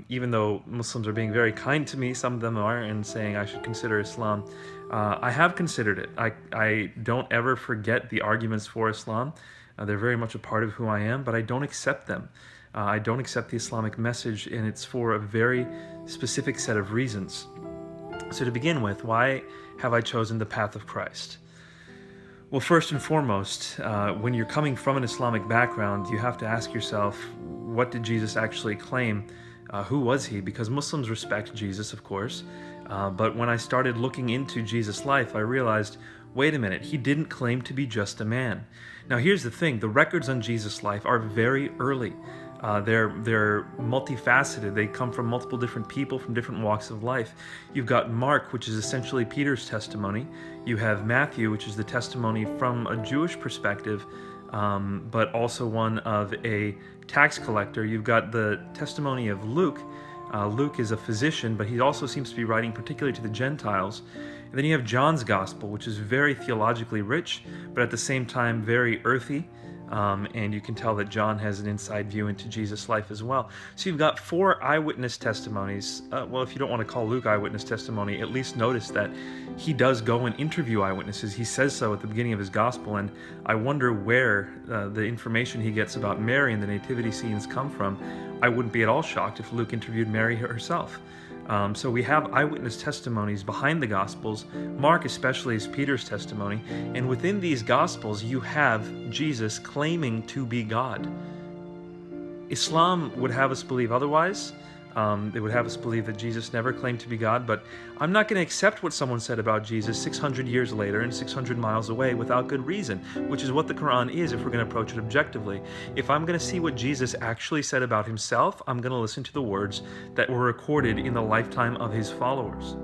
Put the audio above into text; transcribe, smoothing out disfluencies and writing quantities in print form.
Even though Muslims are being very kind to me, some of them are, and saying I should consider Islam, I have considered it. I don't ever forget the arguments for Islam. They're very much a part of who I am, but I don't accept them. I don't accept the Islamic message, and it's for a very specific set of reasons. So to begin with, why have I chosen the path of Christ? Well, first and foremost, when you're coming from an Islamic background, you have to ask yourself, what did Jesus actually claim? Who was he? Because Muslims respect Jesus, of course, but when I started looking into Jesus' life, I realized, wait a minute, he didn't claim to be just a man. Now here's the thing, the records on Jesus' life are very early. They're multifaceted. They come from multiple different people from different walks of life. You've got Mark, which is essentially Peter's testimony. You have Matthew, which is the testimony from a Jewish perspective, but also one of a tax collector. You've got the testimony of Luke. Luke is a physician, but he also seems to be writing particularly to the Gentiles. And then you have John's gospel, which is very theologically rich, but at the same time very earthy. And you can tell that John has an inside view into Jesus' life as well. So you've got 4 eyewitness testimonies. Well, if you don't want to call Luke eyewitness testimony, at least notice that he does go and interview eyewitnesses. He says so at the beginning of his gospel, and I wonder where the information he gets about Mary and the nativity scenes come from. I wouldn't be at all shocked if Luke interviewed Mary herself. So we have eyewitness testimonies behind the Gospels. Mark especially is Peter's testimony. And within these Gospels, you have Jesus claiming to be God. Islam would have us believe otherwise. They would have us believe that Jesus never claimed to be God, but I'm not going to accept what someone said about Jesus 600 years later and 600 miles away without good reason, which is what the Quran is if we're going to approach it objectively. If I'm going to see what Jesus actually said about himself, I'm going to listen to the words that were recorded in the lifetime of his followers.